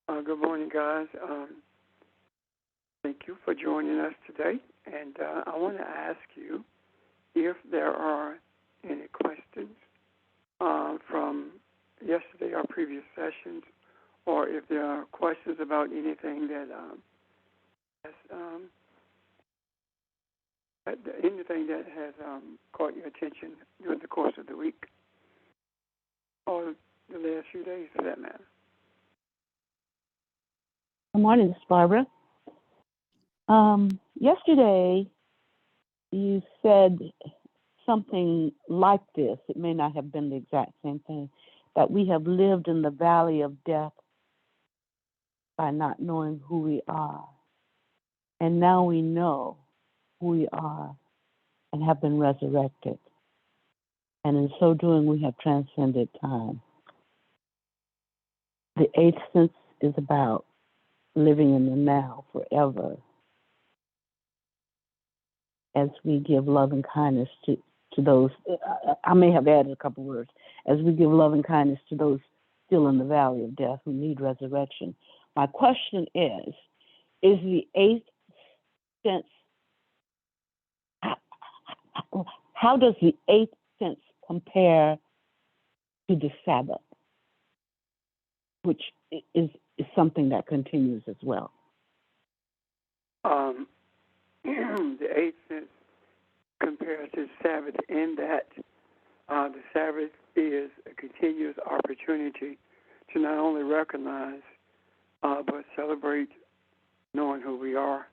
Good morning, guys. Thank you for joining us today. And I want to ask you if there are any questions from yesterday or previous sessions, or if there are questions about anything has, caught your attention during the course of the week or the last few days, for that matter. Good morning, this is Barbara. Yesterday, you said something like this. It may not have been the exact same thing, that we have lived in the valley of death by not knowing who we are. And now we know who we are and have been resurrected. And in so doing, we have transcended time. The eighth sense is about living in the now forever as we give love and kindness to those. I may have added a couple words. As we give love and kindness to those still in the valley of death who need resurrection. My question is the eighth sense, how does the eighth sense compare to the Sabbath, which is something that continues as well? The eighth sense compared to Sabbath in that the Sabbath is a continuous opportunity to not only recognize but celebrate knowing who we are.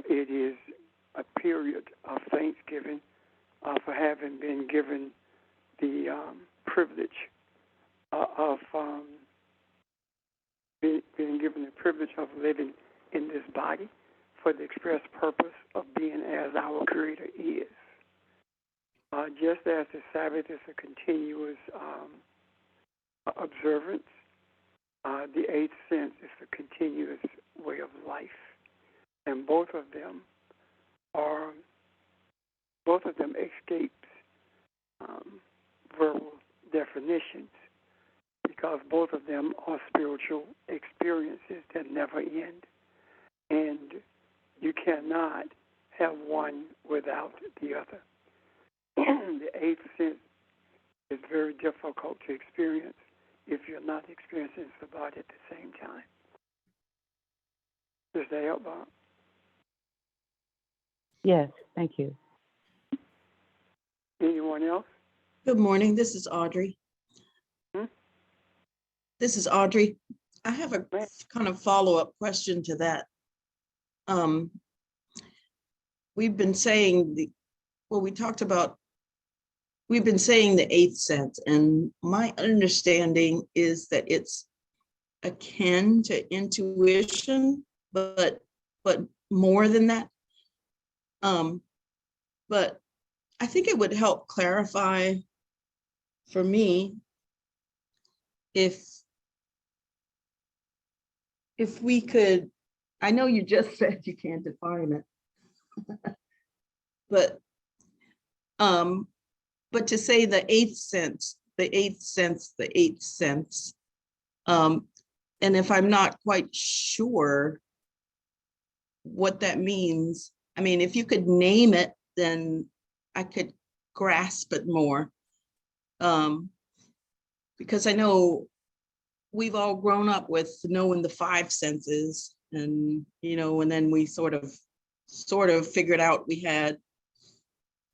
It is a period of thanksgiving for having been given the privilege of being given the privilege of living in this body for the express purpose of being as our Creator is. Just as the Sabbath is a continuous observance, the eighth sense is a continuous way of life, and both of them escapes verbal definitions, because both of them are spiritual experiences that never end, and you cannot have one without the other. The eighth sense is very difficult to experience if you're not experiencing Sabbath at the same time. Does that help, Bob? Yes, thank you. Anyone else? Good morning. This is Audrey. This is Audrey. I have a kind of follow-up question to that. We've been saying we've been saying the eighth sense, and my understanding is that it's akin to intuition, but more than that. But I think it would help clarify for me if we could. I know you just said you can't define it, but to say the eighth sense, and if I'm not quite sure what that means, I mean, if you could name it, then I could grasp it more. Because I know we've all grown up with knowing the five senses, and and then we sort of figured out we had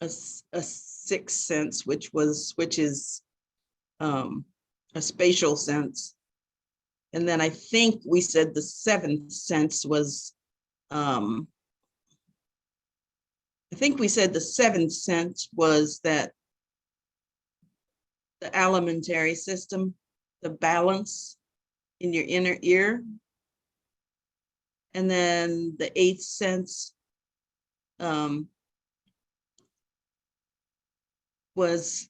a sixth sense, which is a spatial sense. And then I think we said the seventh sense was that the alimentary system, the balance in your inner ear. And then the eighth sense was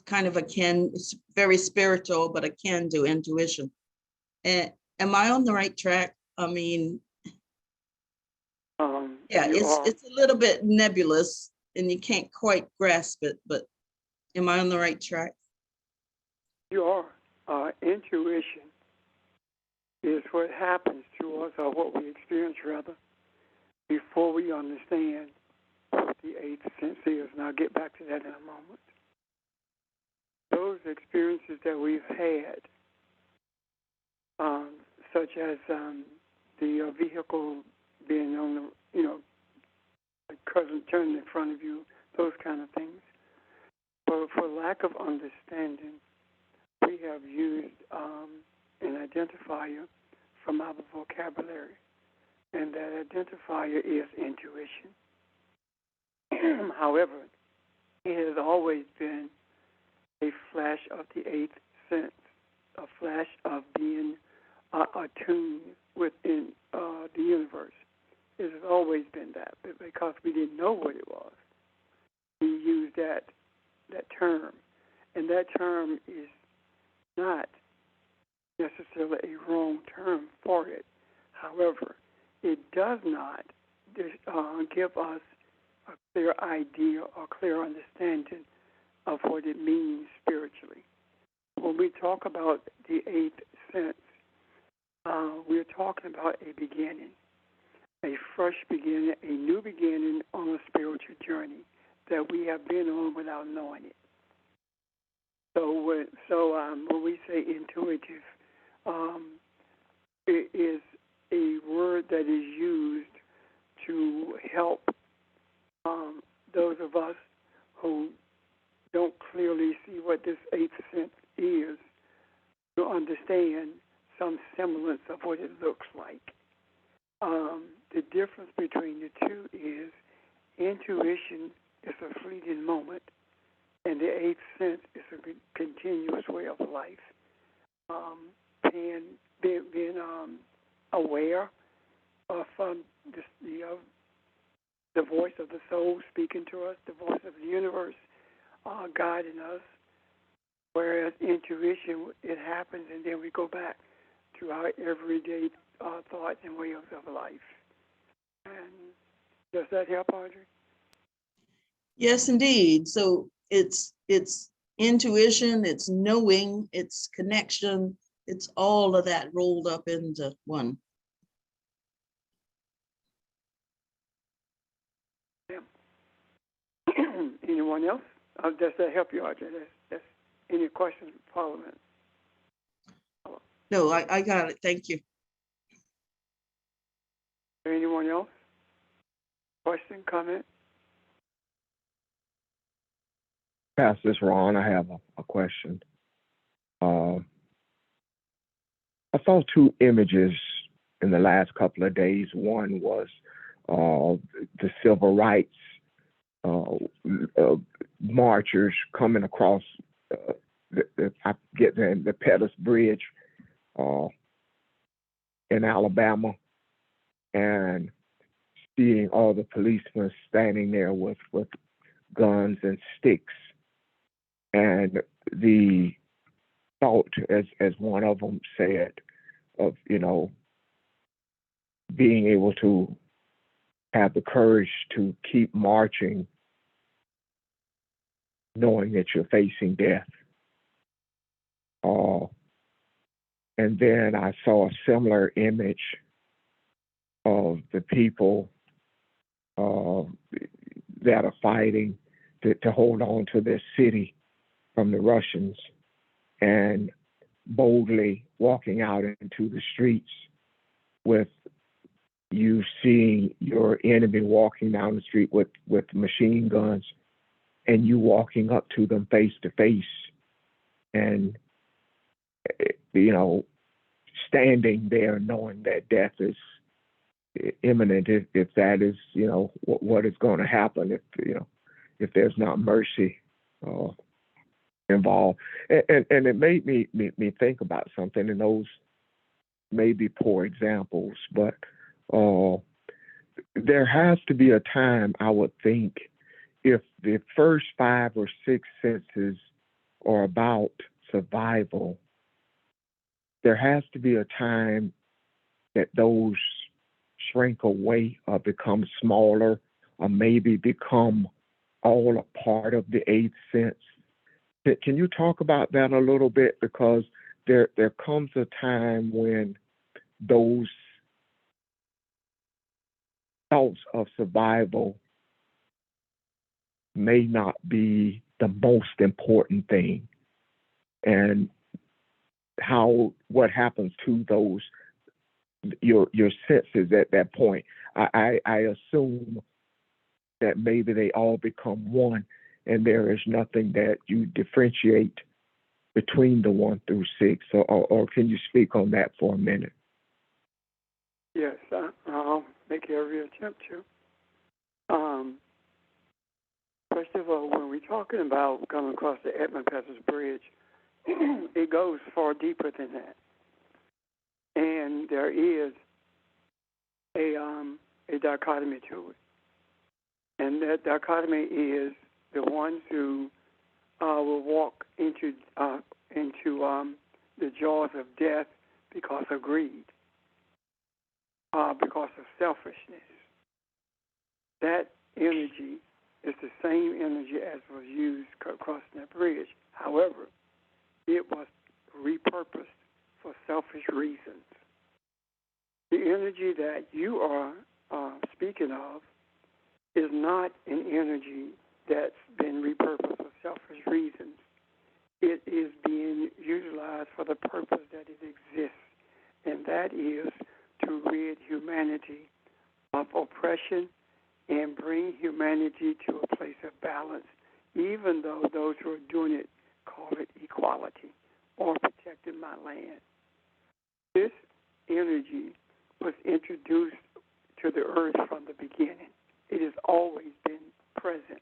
kind of akin, it's very spiritual, but akin to intuition. And am I on the right track? I mean, yeah, it's a little bit nebulous and you can't quite grasp it, but am I on the right track? You are. Intuition is what happens to us, or what we experience rather, before we understand what the eighth sense is. And I'll get back to that in a moment. Those experiences that we've had, such as the vehicle being on the, a cousin turning in front of you, those kind of things. But for lack of understanding, we have used an identifier from our vocabulary, and that identifier is intuition. However, it has always been a flash of the eighth sense, a flash of being attuned within the universe. It has always been that, but because we didn't know what it was, we used that term, and that term is not necessarily a wrong term for it. However, it does not give us a clear idea or clear understanding of what it means spiritually. When we talk about the eighth sense, we're talking about a beginning, a fresh beginning, a new beginning on a spiritual journey that we have been on without knowing it. So when we say intuitive, it is a word that is used to help those of us who don't clearly see what this eighth sense is to understand some semblance of what it looks like. The difference between the two is intuition is a fleeting moment, and the eighth sense is a continuous way of life. Being aware of the voice of the soul speaking to us, the voice of the universe guiding us, whereas intuition, it happens and then we go back to our everyday thoughts and ways of life. And does that help, Audrey? Yes, indeed. So it's intuition, it's knowing, it's connection, it's all of that rolled up into one. Yeah. Anyone else? Does that help you, Audrey? That's any questions, Parliament? No, I got it. Thank you. Anyone else? Question, comment? Pastor, this is Ron. I have a question. I saw two images in the last couple of days. One was the civil rights marchers coming across the Pettus Bridge in Alabama, and seeing all the policemen standing there with guns and sticks. And the thought, as one of them said, of being able to have the courage to keep marching, knowing that you're facing death. And then I saw a similar image of the people that are fighting to hold on to their city from the Russians, and boldly walking out into the streets with you seeing your enemy walking down the street with machine guns, and you walking up to them face to face, and standing there knowing that death is imminent, if that is what is going to happen, if there's not mercy involved. And it made me think about something, and those may be poor examples, but there has to be a time, I would think, if the first 5 or 6 senses are about survival, there has to be a time that those shrink away or become smaller, or maybe become all a part of the eighth sense. Can you talk about that a little bit? Because there comes a time when those thoughts of survival may not be the most important thing, and what happens to those your senses at that point. I assume that maybe they all become one, and there is nothing that you differentiate between the 1 through 6. Or can you speak on that for a minute? Yes, I'll make every attempt to. First of all, when we're talking about coming across the Edmund Pettus Bridge, it goes far deeper than that. And there is a dichotomy to it. And that dichotomy is the ones who will walk into the jaws of death because of greed, because of selfishness. That energy is the same energy as was used crossing that bridge. However, it was repurposed for selfish reasons. The energy that you are speaking of is not an energy that's been repurposed for selfish reasons. It is being utilized for the purpose that it exists, and that is to rid humanity of oppression and bring humanity to a place of balance, even though those who are doing it call it equality or protecting my land. This energy was introduced to the earth from the beginning. It has always been present,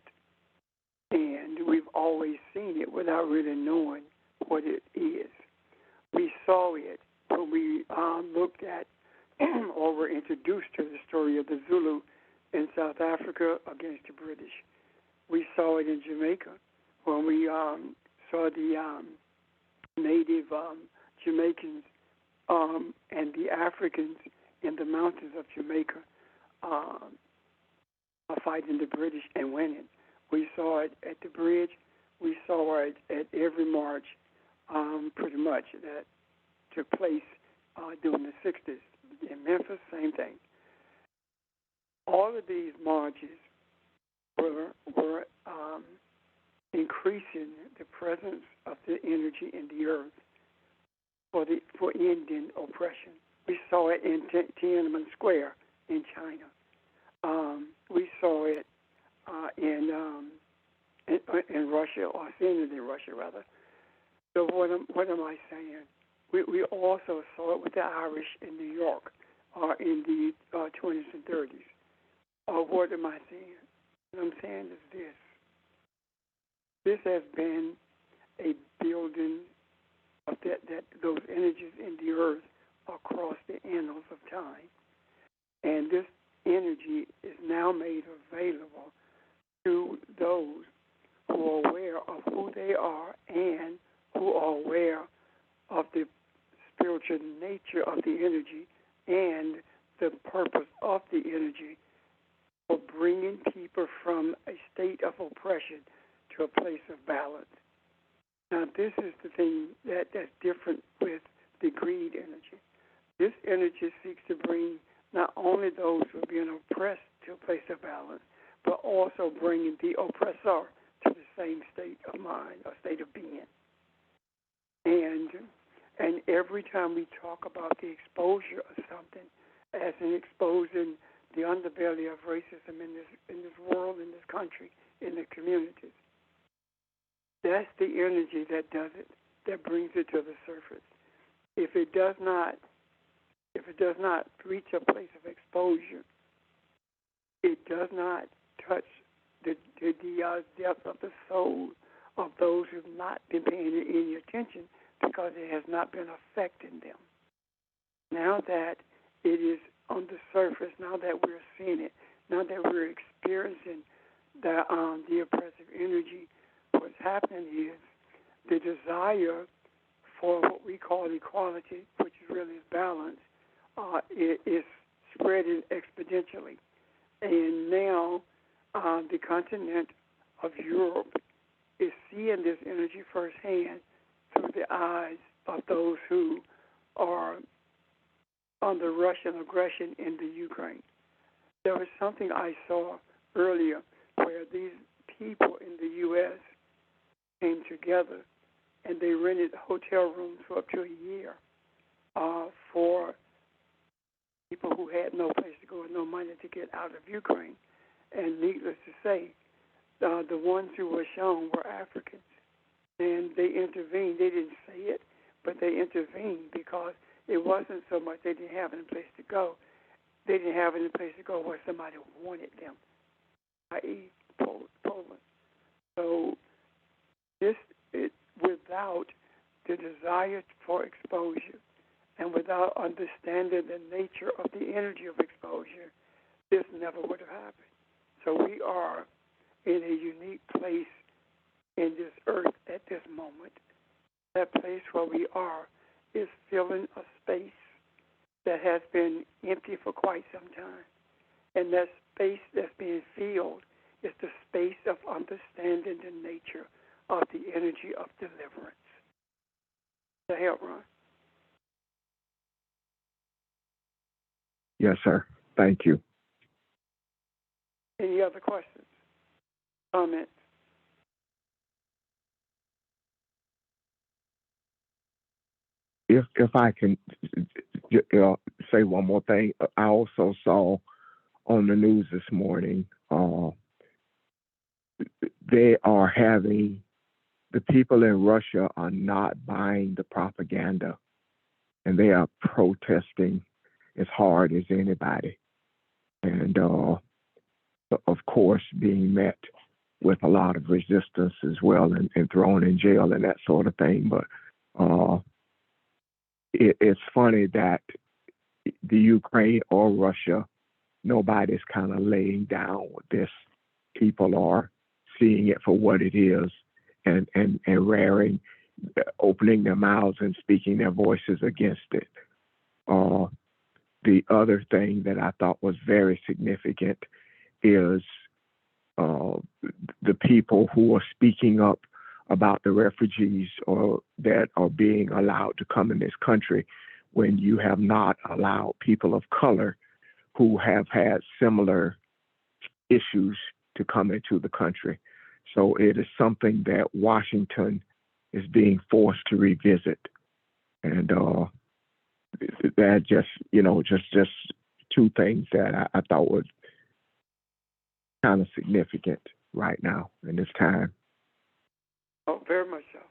and we've always seen it without really knowing what it is. We saw it when we looked at or were introduced to the story of the Zulu in South Africa against the British. We saw it in Jamaica when we saw the native Jamaicans and the Africans in the mountains of Jamaica fighting the British and winning. We saw it at the bridge. We saw it at every march, pretty much, that took place during the 60s. In Memphis, same thing. All of these marches were increasing the presence of the energy in the earth for ending oppression. We saw it in Tiananmen Square in China. We saw it in Russia, or seen it in Russia rather. So what am I saying? We also saw it with the Irish in New York in the 20s and 30s. What am I saying? What I'm saying is this. This has been a building of those energies in the earth across the annals of time. And this energy is now made available to those who are aware of who they are and who are aware of the spiritual nature of the energy and the purpose of the energy for bringing people from a state of oppression to a place of balance. Now, this is the thing that's different with the greed energy. This energy seeks to bring not only those who are being oppressed to a place of balance, but also bringing the oppressor to the same state of mind or state of being. And every time we talk about the exposure of something, as in exposing the underbelly of racism in this world, in this country, in the communities, that's the energy that does it, that brings it to the surface. If it does not reach a place of exposure, it does not touch the depth of the soul of those who have not been paying it any attention, because it has not been affecting them. Now that it is on the surface, now that we're seeing it, now that we're experiencing the oppressive energy, what's happening is the desire for what we call equality, which really is balance, is spreading exponentially. And now the continent of Europe is seeing this energy firsthand through the eyes of those who are on the Russian aggression in the Ukraine. There was something I saw earlier where these people in the U.S. came together and they rented hotel rooms for up to a year for people who had no place to go and no money to get out of Ukraine. And needless to say, the ones who were shown were Africans. And they intervened. They didn't say it, but they intervened because it wasn't so much they didn't have any place to go. They didn't have any place to go where somebody wanted them, i.e. Poland. So without the desire for exposure and without understanding the nature of the energy of exposure, this never would have happened. So we are in a unique place in this earth at this moment. That place where we are is filling a space that has been empty for quite some time. And that space that's being filled is the space of understanding the nature of the energy of deliverance. Does that help, Ron? Yes, sir. Thank you. Any other questions? Comments? If I can say one more thing, I also saw on the news this morning they are having the people in Russia are not buying the propaganda, and they are protesting as hard as anybody, and of course being met with a lot of resistance as well, and thrown in jail and that sort of thing. But it's funny that the Ukraine or Russia, nobody's kind of laying down with this. People are seeing it for what it is and opening their mouths and speaking their voices against it. The other thing that I thought was very significant is the people who are speaking up about the refugees or that are being allowed to come in this country when you have not allowed people of color who have had similar issues to come into the country. So it is something that Washington is being forced to revisit. And that just two things that I thought was kind of significant right now in this time. Oh, very much so.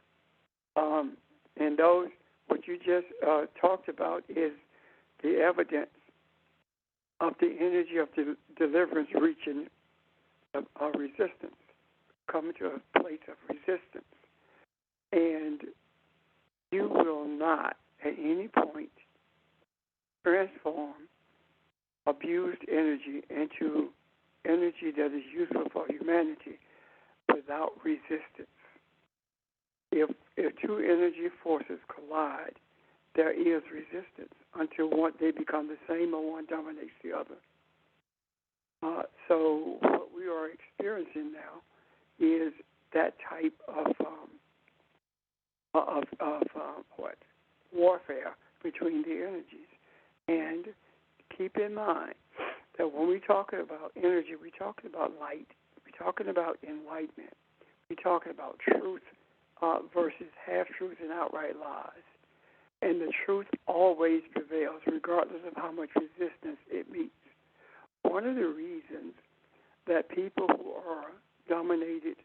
And those, what you just talked about is the evidence of the energy of the deliverance reaching a resistance, coming to a place of resistance. And you will not at any point transform abused energy into energy that is useful for humanity without resistance. If two energy forces collide, there is resistance until they become the same or one dominates the other. So what we are experiencing now is that type of warfare between the energies. And keep in mind that when we're talking about energy, we're talking about light, we're talking about enlightenment, we're talking about truth versus half-truth and outright lies. And the truth always prevails, regardless of how much resistance it meets. One of the reasons that people who are dominated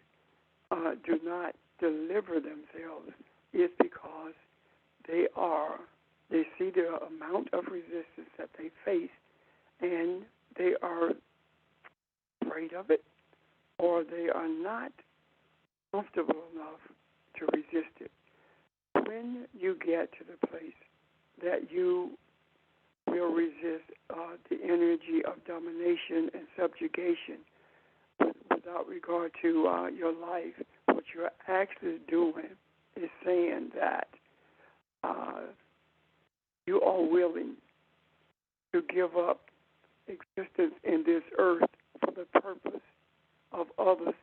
do not deliver themselves is because they see the amount of resistance that they face, and they are afraid of it, or they are not comfortable enough to resist it. When you get to the place that you will resist the energy of domination and subjugation without regard to your life, what you're actually doing is saying that you are willing to give up existence in this earth for the purpose of others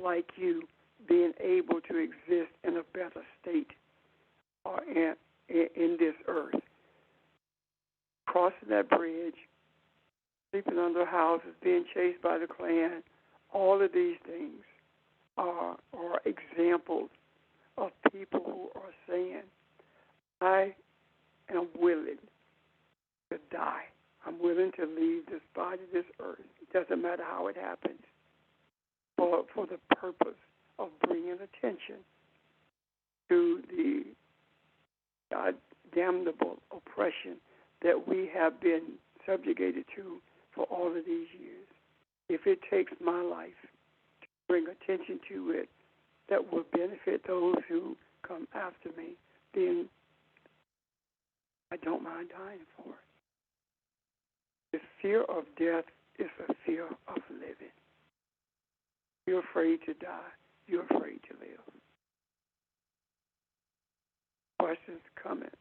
like you being able to exist in a better state in this earth. crossing that bridge, sleeping under houses, being chased by the Klan. All of these things are examples of people who are saying, I am willing to die. I'm willing to leave this body, this earth. It doesn't matter how it happens, for the purpose of bringing attention to the damnable oppression that we have been subjugated to for all of these years. If it takes my life to bring attention to it that will benefit those who come after me, then I don't mind dying for it. The fear of death is a fear of living. You're afraid to die. You're afraid to live. Questions, comments?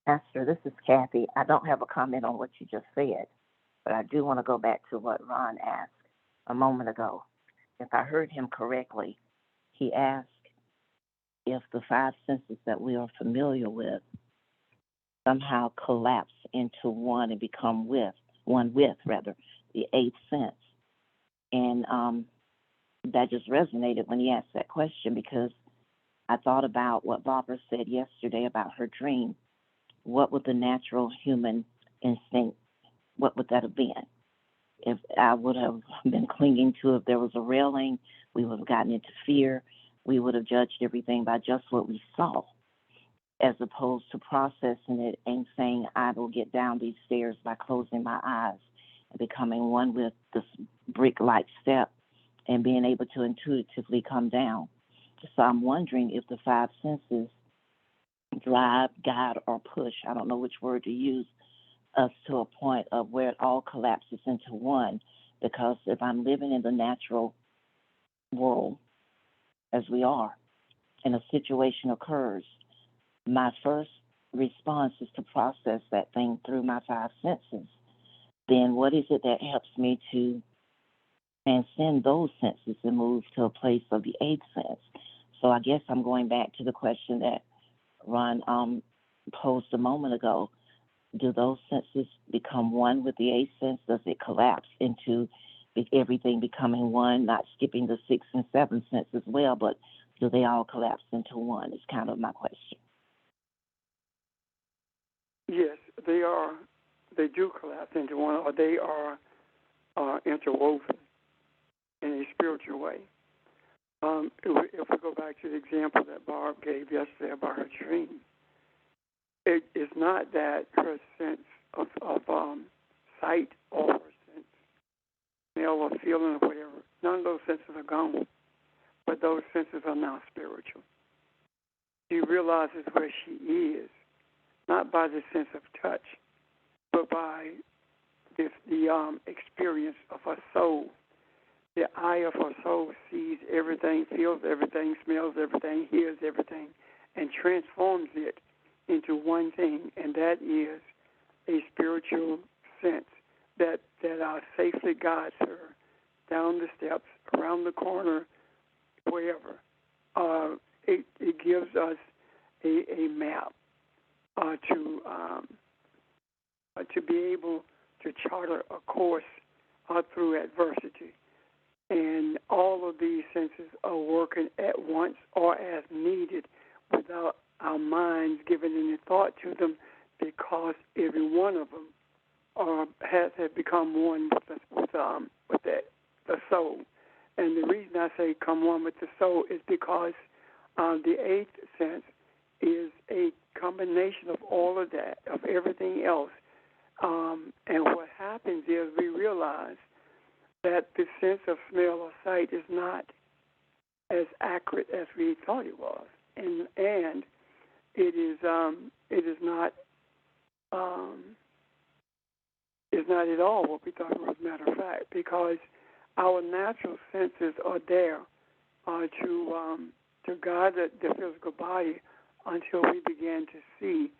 Pastor, this is Kathy. I don't have a comment on what you just said, but I do want to go back to what Ron asked a moment ago. If I heard him correctly, he asked if the five senses that we are familiar with somehow collapse into one and become one with the eighth sense. And that just resonated when he asked that question, because I thought about what Barbara said yesterday about her dream. What would the natural human instinct, what would that have been? If I would have been clinging to, if there was a railing, we would have gotten into fear. We would have judged everything by just what we saw, as opposed to processing it and saying, I will get down these stairs by closing my eyes and becoming one with this brick-like step and being able to intuitively come down. So I'm wondering if the five senses drive, guide, or push, I don't know which word to use, us to a point of where it all collapses into one. Because if I'm living in the natural world, as we are, and a situation occurs, my first response is to process that thing through my five senses. Then what is it that helps me to transcend those senses and move to a place of the eighth sense? So I guess I'm going back to the question that Ron posed a moment ago. Do those senses become one with the eighth sense? Does it collapse into everything becoming one, not skipping the sixth and seventh sense as well, but do they all collapse into one? Is kind of my question. Yes, they are. They do collapse into one, or they are interwoven in a spiritual way. If we go back to the example that Barb gave yesterday about her dream, it is not that her sense of sight or her sense smell or feeling or whatever. None of those senses are gone, but those senses are now spiritual. She realizes where she is, not by the sense of touch, but by the experience of her soul. The eye of her soul sees everything, feels everything, smells everything, hears everything, and transforms it into one thing, and that is a spiritual sense that safely guides her down the steps, around the corner, wherever. It gives us a map to be able to charter a course through adversity. And all of these senses are working at once or as needed without our minds giving any thought to them, because every one of them has become one with the soul. And the reason I say come one with the soul is because the eighth sense is a combination of all of that, of everything else. And what happens is we realize that the sense of smell or sight is not as accurate as we thought it was, and it is not at all what we thought it was. Matter of fact, because our natural senses are there to guide the physical body until we begin to see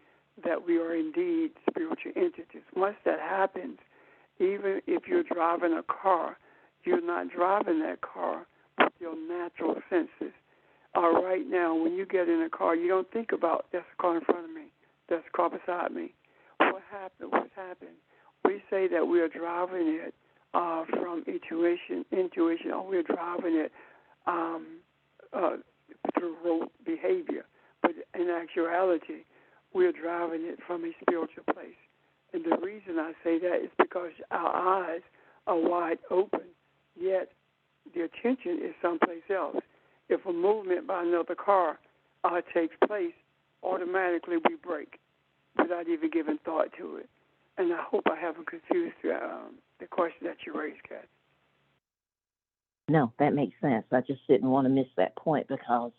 that we are indeed spiritual entities. Once that happens, even if you're driving a car, you're not driving that car with your natural senses. Right now, when you get in a car, you don't think about, there's a car in front of me. that's car beside me. What happened? What's happened? We say that we are driving it from intuition, or we're driving it through rote behavior. But in actuality, we're driving it from a spiritual place. And the reason I say that is because our eyes are wide open, yet the attention is someplace else. If a movement by another car takes place, automatically we brake without even giving thought to it. And I hope I haven't confused the question that you raised, Kat. No, that makes sense. I just didn't want to miss that point because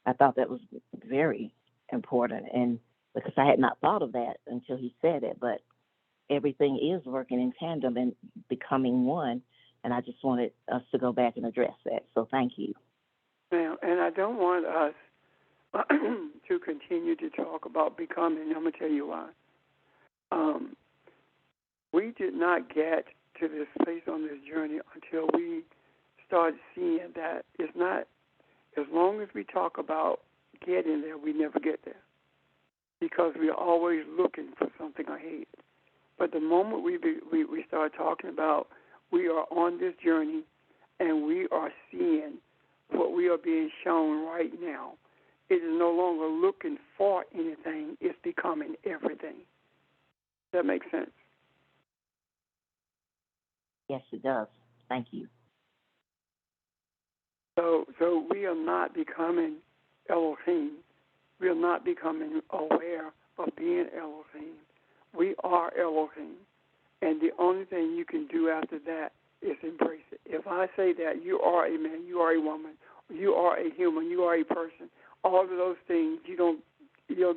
I thought that was very important, and because I had not thought of that until he said it. But everything is working in tandem and becoming one, and I just wanted us to go back and address that. So thank you. Now, and I don't want us to continue to talk about becoming. I'm going to tell you why. We did not get to this place on this journey until we started seeing that it's not, as long as we talk about getting there, we never get there because we are always looking for something ahead. But the moment we start talking about we are on this journey and we are seeing what we are being shown right now, it is no longer looking for anything, it's becoming everything. Does that make sense? Yes, it does. Thank you. So we are not becoming Elohim. We are not becoming aware of being Elohim. We are Elohim. And the only thing you can do after that is embrace it. If I say that you are a man, you are a woman, you are a human, you are a person, all of those things you don't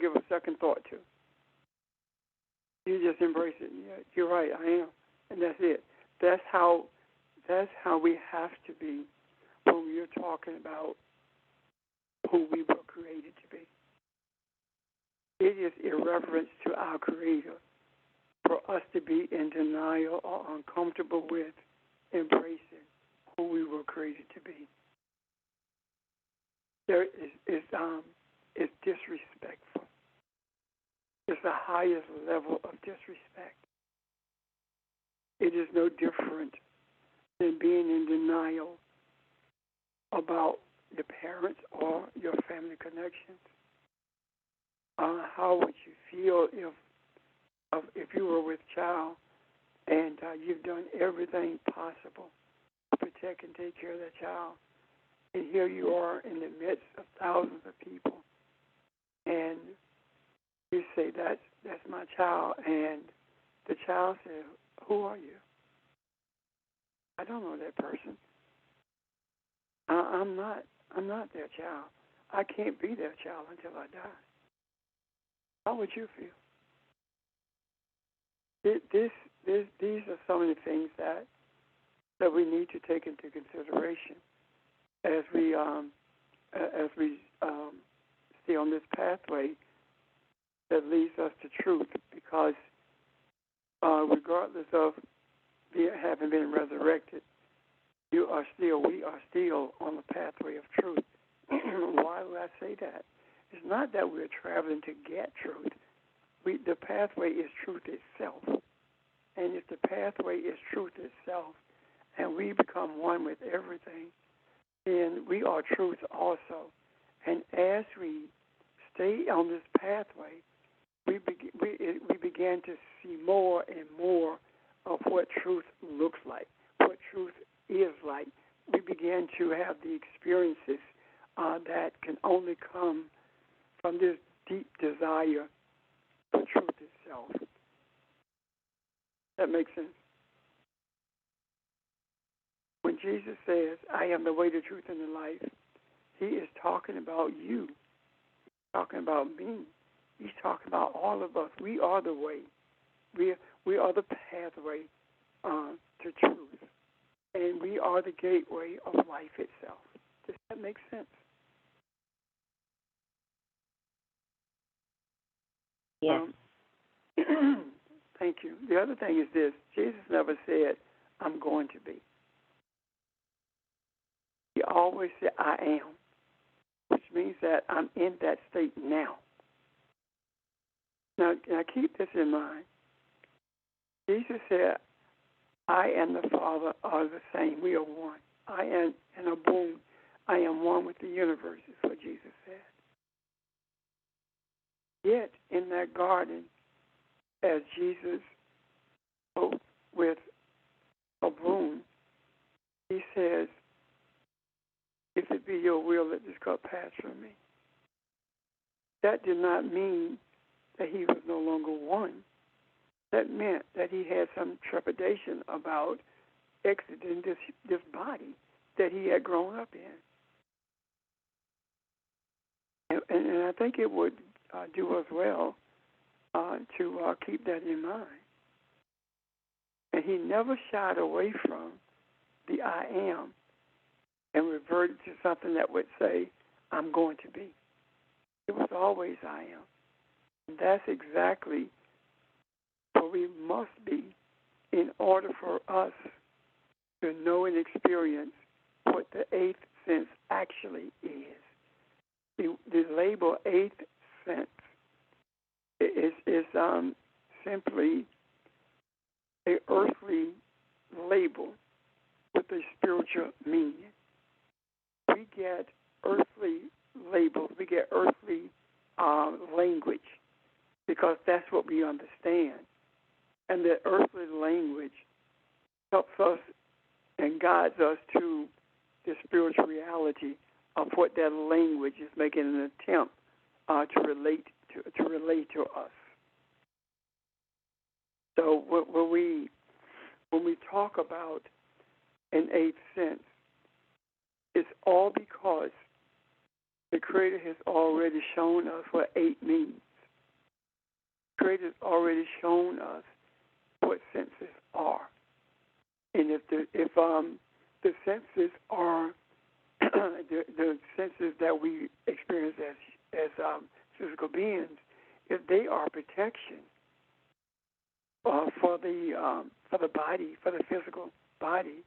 give a second thought to. You just embrace it. Yeah, you're right, I am. And that's it. That's how we have to be when we are talking about who we were created to be. It is irreverence to our Creator for us to be in denial or uncomfortable with embracing who we were created to be. There is disrespectful. It's the highest level of disrespect. It is no different than being in denial about your parents or your family connections. How would you feel if you were with a child and you've done everything possible to protect and take care of that child, and here you are in the midst of thousands of people, and you say, that's my child, and the child says, who are you? I don't know that person. I'm not their child. I can't be their child until I die. How would you feel? These are some of the things that we need to take into consideration as we stay on this pathway that leads us to truth. Because regardless of having been resurrected, we are still on the pathway of truth. Why do I say that? It's not that we're traveling to get truth. The pathway is truth itself. And if the pathway is truth itself, and we become one with everything, then we are truth also. And as we stay on this pathway, we begin to see more and more of what truth looks like, what truth is like. We begin to have the experiences that can only come from this deep desire for truth itself. That makes sense? When Jesus says, I am the way, the truth, and the life, he is talking about you. He's talking about me. He's talking about all of us. We are the way. We are the pathway to truth. And we are the gateway of life itself. Does that make sense? Yes. Thank you. The other thing is this. Jesus never said, I'm going to be. He always said, I am, which means that I'm in that state now. Now keep this in mind. Jesus said, I and the Father are the same. We are one. I am, and a boom, I am one with the universe, is what Jesus said. Yet, in that garden, as Jesus spoke with a boom, he says, if it be your will, let this cup pass from me. That did not mean that he was no longer one. That meant that he had some trepidation about exiting this body that he had grown up in. And I think it would do us well to keep that in mind. And he never shied away from the I am and reverted to something that would say, I'm going to be. It was always I am. And that's exactly what we must be in order for us to know and experience what the eighth sense actually is. The label eighth sense is simply an earthly label with a spiritual meaning. We get earthly labels, we get earthly language because that's what we understand. And the earthly language helps us and guides us to the spiritual reality of what that language is making an attempt to relate to us. So when we talk about an eighth sense, it's all because the Creator has already shown us what eight means. The Creator has already shown us what senses are. And if the senses are the senses that we experience as physical beings, if they are protection for the body, for the physical body,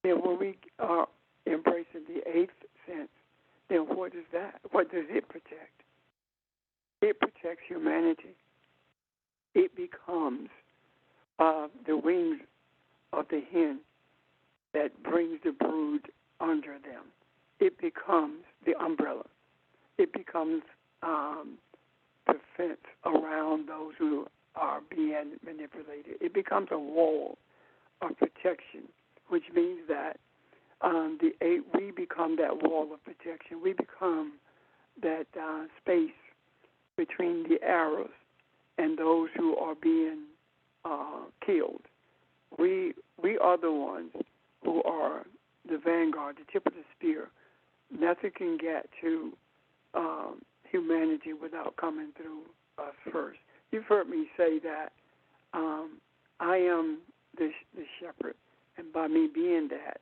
then when we are embracing the eighth sense, then what is that? What does it protect? It protects humanity. It becomes the wings of the hen that brings the brood under them. It becomes the umbrella. It becomes the fence around those who are being manipulated. It becomes a wall of protection, which means that we become that wall of protection. We become that space between the arrows and those who are being killed. We are the ones who are the vanguard, the tip of the spear. Nothing can get to humanity without coming through us first. You've heard me say that I am the shepherd, and by me being that,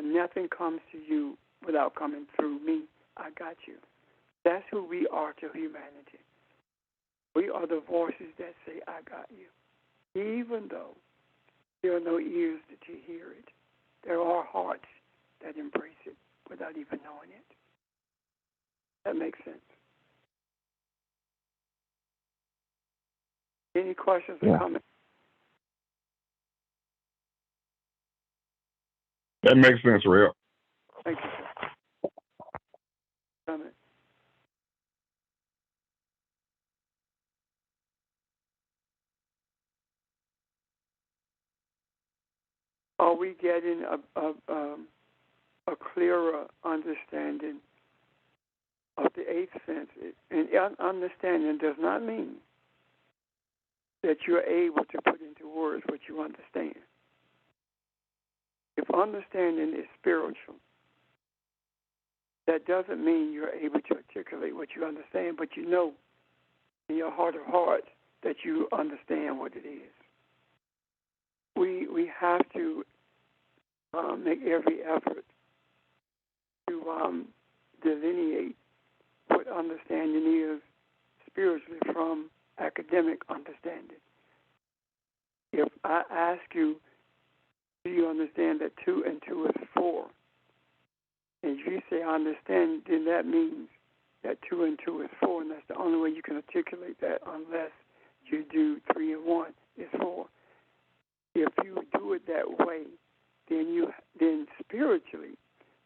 nothing comes to you without coming through me. I got you. That's who we are to humanity. We are the voices that say, I got you. Even though there are no ears to hear it, there are hearts that embrace it without even knowing it. That makes sense. Any questions or comments? That makes sense, real. Thank you, sir. Comment. Are we getting a clearer understanding of the eighth sense? And understanding does not mean that you're able to put into words what you understand. If understanding is spiritual, that doesn't mean you're able to articulate what you understand, but you know in your heart of hearts that you understand what it is. We have to make every effort to delineate what understanding is spiritually from academic understanding. If I ask you, do you understand that 2 and 2 is 4? And if you say I understand, then that means that 2 and 2 is 4, and that's the only way you can articulate that unless you do 3 and 1 is 4. If you do it that way, then spiritually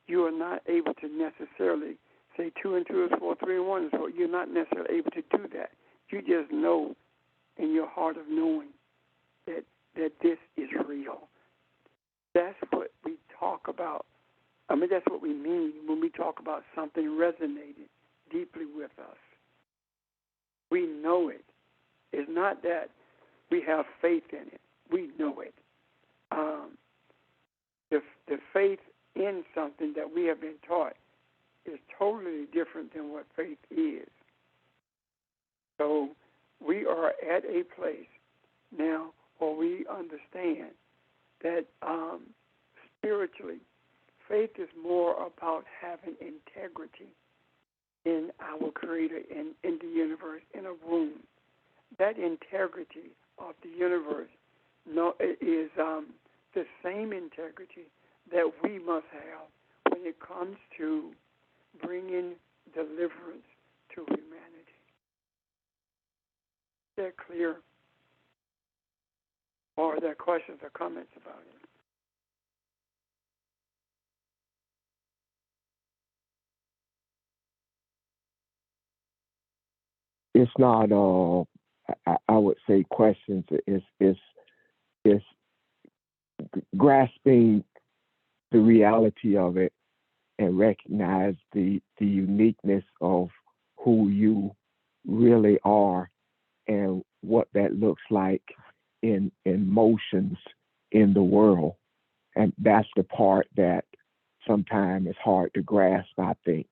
you are not able to necessarily say 2 and 2 is 4, 3 and 1 is 4. You're not necessarily able to do that. You just know in your heart of knowing that this is real. That's what we talk about. I mean, that's what we mean when we talk about something resonated deeply with us. We know it. It's not that we have faith in it. We know it. The faith in something that we have been taught is totally different than what faith is. So we are at a place now where we understand that spiritually, faith is more about having integrity in our Creator, in the universe, in a room. That integrity of the universe is the same integrity that we must have when it comes to bringing deliverance to humanity. Is that clear? Or are there questions or comments about it? It's not, I would say, questions. It's grasping the reality of it and recognize the uniqueness of who you really are and what that looks like in motions in the world. And that's the part that sometimes is hard to grasp, I think,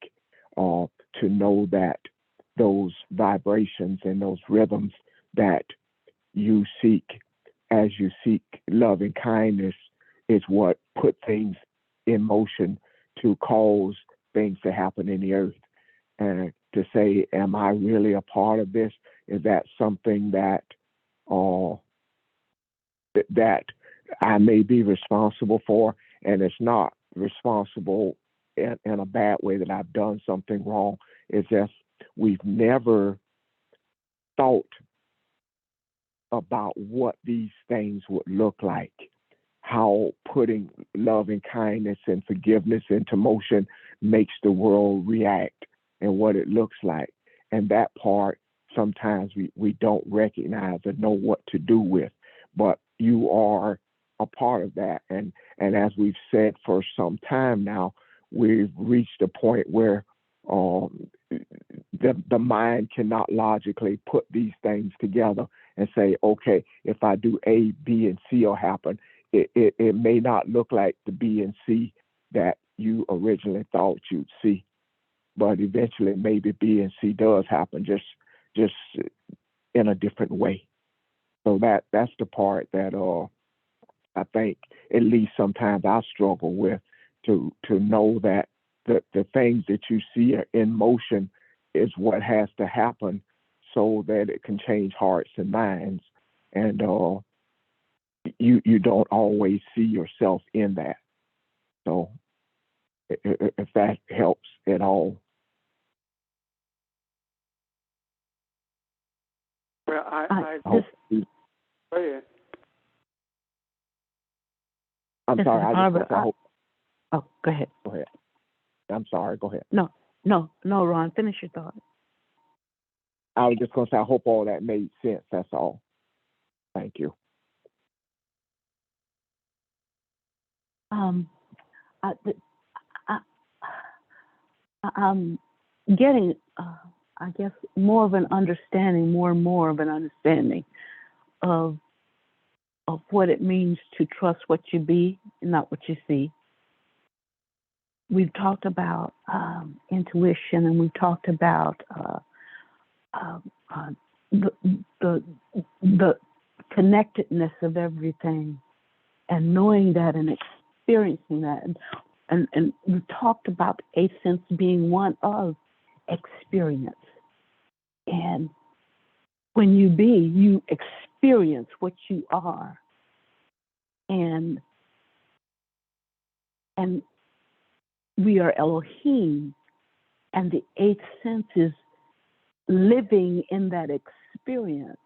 to know that those vibrations and those rhythms that you seek as you seek love and kindness is what put things in motion to cause things to happen in the earth. And to say, am I really a part of this? Is that something that that I may be responsible for? And it's not responsible in a bad way that I've done something wrong. It's just we've never thought about what these things would look like, how putting love and kindness and forgiveness into motion makes the world react and what it looks like. And that part, sometimes we don't recognize or know what to do with, but you are a part of that. And as we've said for some time now, we've reached a point where the mind cannot logically put these things together and say, okay, if I do A, B, and C will happen. It may not look like the B and C that you originally thought you'd see, but eventually maybe B and C does happen, just in a different way. So that's the part that I think at least sometimes I struggle with, to know that the things that you see are in motion is what has to happen so that it can change hearts and minds. And you don't always see yourself in that. So if that helps at all. Well, I Go ahead. I'm This sorry. is Barbara. Oh, go ahead. Go ahead. I'm sorry. Go ahead. No, Ron, finish your thought. I was just going to say, I hope all that made sense. That's all. Thank you. I'm getting, I guess, more and more of an understanding of what it means to trust what you be and not what you see. We've talked about intuition, and we've talked about the connectedness of everything, and knowing that and experiencing that. And we talked about a sense being one of experience. And when you experience what you are. And we are Elohim And the eighth sense is living in that experience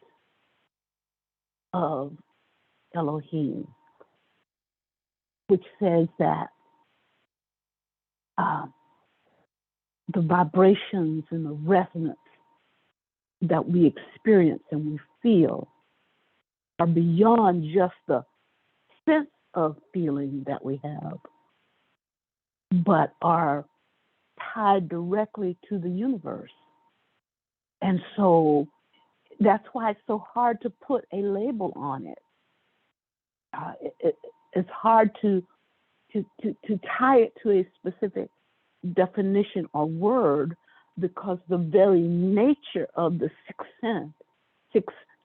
of Elohim, which says that the vibrations and the resonance that we experience and we feel are beyond just the sense of feeling that we have, but are tied directly to the universe. And so that's why it's so hard to put a label on it. It's hard to tie it to a specific definition or word, because the very nature of the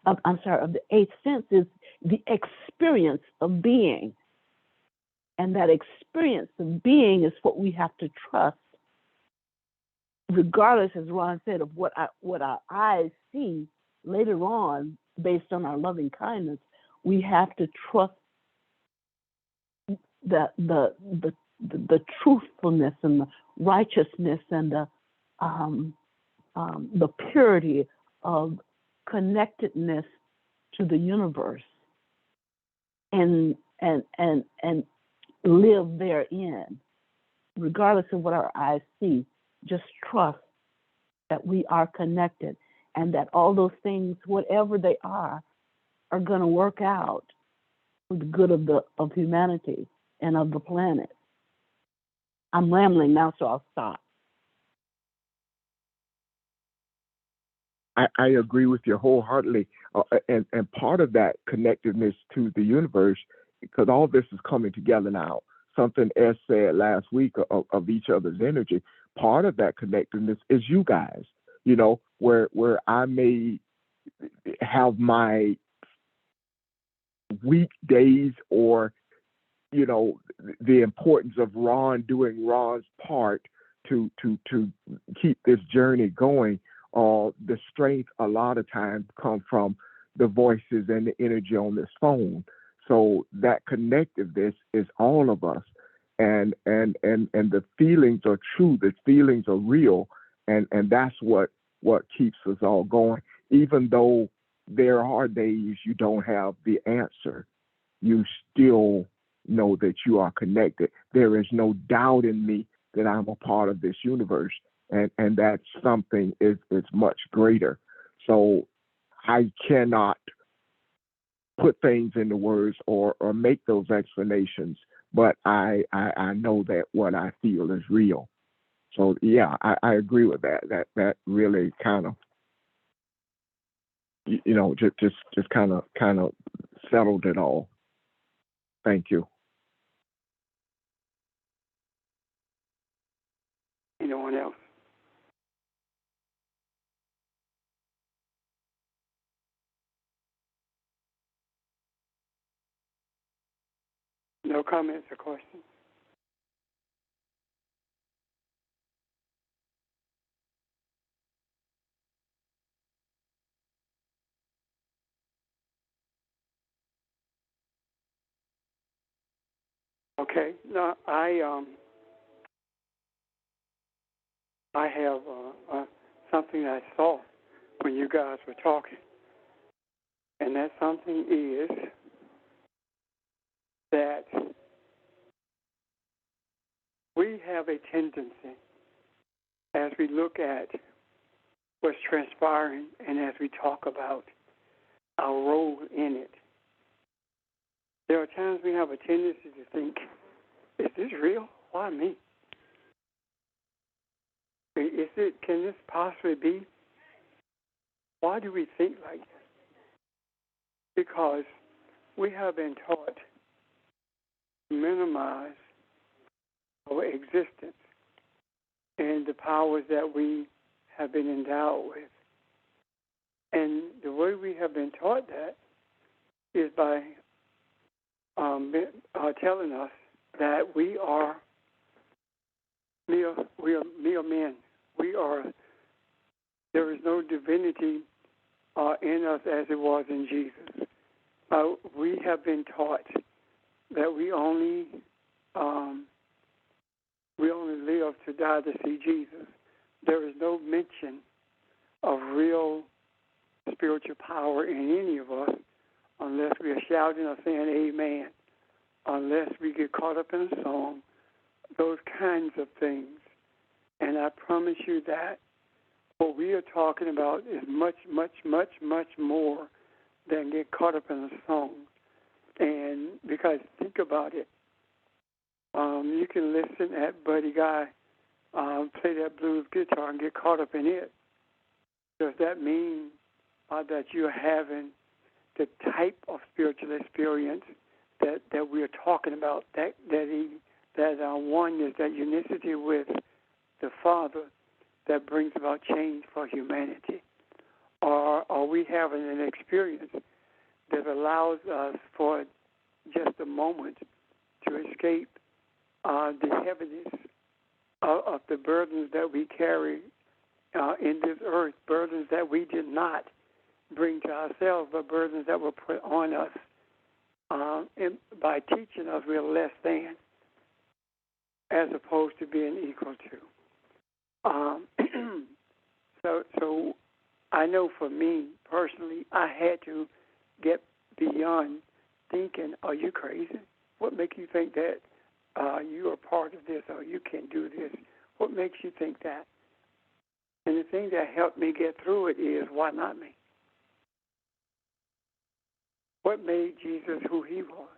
of the eighth sense is the experience of being. And that experience of being is what we have to trust, regardless, as Ron said, of what our eyes see later on based on our loving kindness. We have to trust the truthfulness and the righteousness and the purity of connectedness to the universe, and live therein, regardless of what our eyes see. Just trust that we are connected, and that all those things, whatever they are going to work out for the good of humanity and of the planet. I'm rambling now, so I'll stop. I agree with you wholeheartedly. And part of that connectedness to the universe, because all this is coming together now, something S said last week of each other's energy, part of that connectedness is you guys, where I may have my weekdays or, the importance of Ron doing Ron's part to keep this journey going. The strength a lot of times come from the voices and the energy on this phone. So that connectiveness is all of us, and the feelings are true. The feelings are real, and that's what keeps us all going. Even though there are days you don't have the answer, you still know that you are connected. There is no doubt in me that I'm a part of this universe. And that's something is much greater. So I cannot put things into words or make those explanations, but I know that what I feel is real. So yeah, I agree with that. That really kind of, just kind of settled it all. Thank you. Anyone else? No comments or questions? Okay. No, I have something I saw when you guys were talking, and that something is that we have a tendency, as we look at what's transpiring and as we talk about our role in it, there are times we have a tendency to think, is this real? Why me? Can this possibly be? Why do we think like this? Because we have been taught to minimize our existence and the powers that we have been endowed with. And the way we have been taught that is by telling us that we are mere men. There is no divinity in us as it was in Jesus. We have been taught that we only live to die to see Jesus. there is no mention of real spiritual power in any of us unless we are shouting or saying amen, unless we get caught up in a song, those kinds of things. And I promise you that what we are talking about is much, much, much, much more than get caught up in a song. And because think about it, you can listen at Buddy Guy play that blues guitar and get caught up in it. Does that mean that you're having the type of spiritual experience that we are talking about? That oneness, that unicity with the Father that brings about change for humanity? Or are we having an experience that allows us for just a moment to escape the heaviness of the burdens that we carry in this earth, burdens that we did not bring to ourselves, but burdens that were put on us by teaching us we're less than, as opposed to being equal to. So I know for me personally, I had to get beyond thinking, are you crazy? What makes you think that you are part of this or you can do this? What makes you think that? And the thing that helped me get through it is, why not me? What made Jesus who he was?